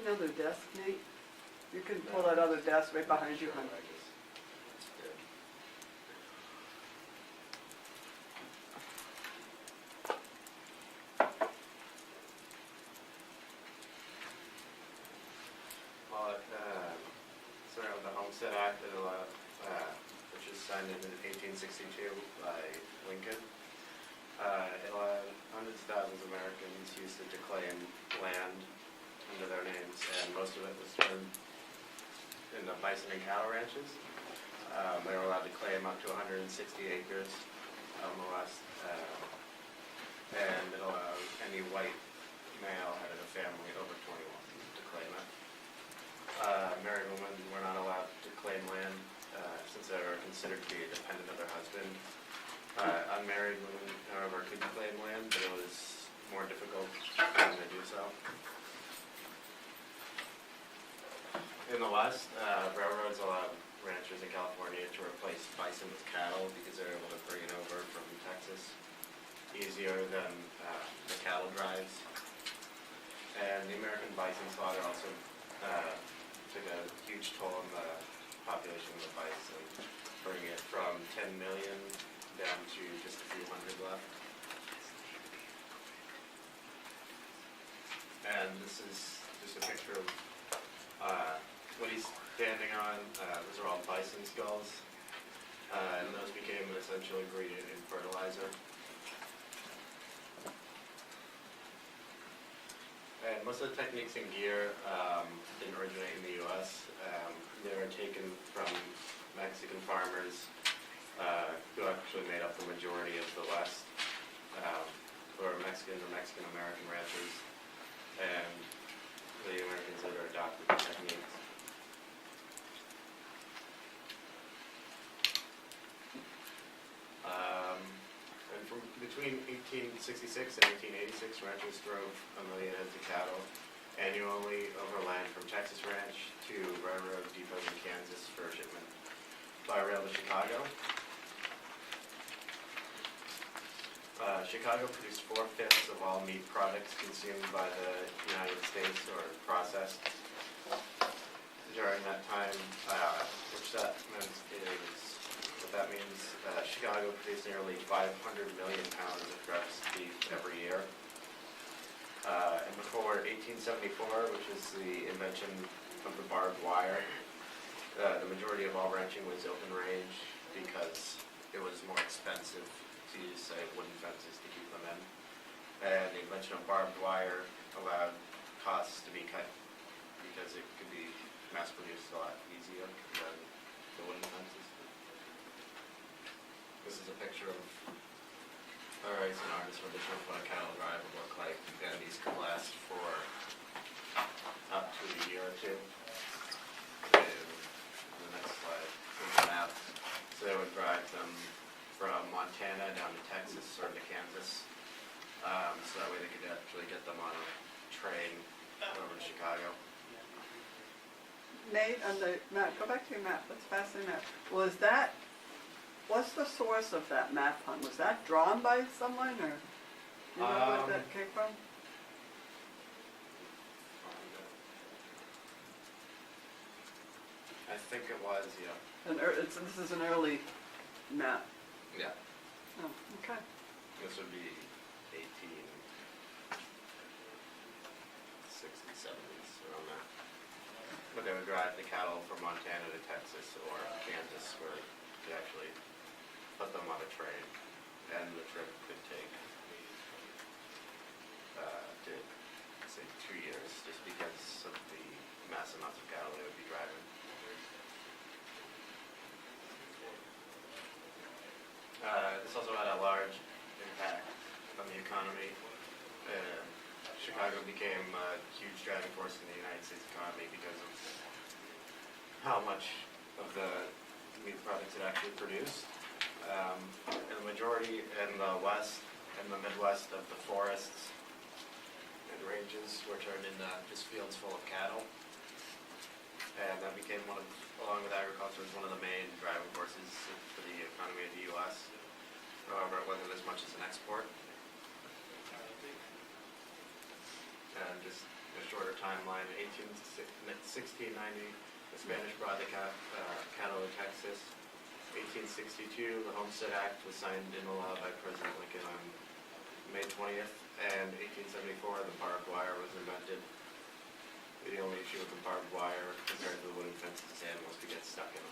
another desk, Nate? You can pull that other desk right behind you, hon. Well, sorry, the Homestead Act, which was signed in 1862 by Lincoln. It allowed hundreds of thousands of Americans used it to claim land under their names, and most of it was turned into bison and cattle ranches. They were allowed to claim up to 160 acres out in the West, and it allowed any white male head of a family over 21 to claim it. Married women were not allowed to claim land since they were considered to be a dependent of their husband. Unmarried women, however, could claim land, but it was more difficult for them to do so. In the West, railroads allowed ranchers in California to replace bison with cattle because they were able to bring it over from Texas easier than the cattle drives. And the American bison slaughter also took a huge toll on the population of the bison, bringing it from 10 million down to just a few hundred left. And this is just a picture of what he's standing on. Those are all bison skulls, and those became an essential ingredient in fertilizer. And most of the techniques in gear didn't originate in the U.S. They were taken from Mexican farmers who actually made up the majority of the West, who are Mexican or Mexican-American ranchers, and the Americans later adopted the techniques. And from between 1866 and 1886, ranchers drove 1 million heads of cattle annually overland from Texas Ranch to railroad depots in Kansas for shipment by rail to Chicago. Chicago produced 4/5 of all meat products consumed by the United States or processed during that time, which that means Chicago produced nearly 500 million pounds of grouse beef every year. And before 1874, which is the invention of the barbed wire, the majority of all ranching was open range because it was more expensive to use, say, wooden fences to keep them in. And the invention of barbed wire allowed costs to be cut because it could be mass produced a lot easier than the wooden fences. This is a picture of an artist rendition of what a cattle drive would look like, and these could last for up to a year or two. And the next slide is a map. So they would drive them from Montana down to Texas or to Kansas, so that way they could actually get them on a train over to Chicago. Nate, on the map, go back to your map, let's pass the map. What's the source of that map, hon? Was that drawn by someone, or you know what that came from? I think it was, yeah. This is an early map. Yeah. Oh, okay. This would be 1860s, 70s, around that. But they would drive the cattle from Montana to Texas or Kansas, where they actually put them on a train, and the trip could take, say, 2 years, just because of the mass amounts of cattle they would be driving. This also had a large impact on the economy. Chicago became a huge driving force in the United States economy because of how much of the meat products it actually produced. And the majority in the West and the Midwest of the forests and ranges were turned into just fields full of cattle. And that became along with agriculture, was one of the main driving forces for the economy of the U.S. However, it wasn't as much as an export. And just a shorter timeline. 1690, the Spanish brought the cattle to Texas. 1862, the Homestead Act was signed into law by President Lincoln on May 20th, and 1874, the barbed wire was invented. The only issue with the barbed wire compared to the wooden fence is the sand once it gets stuck in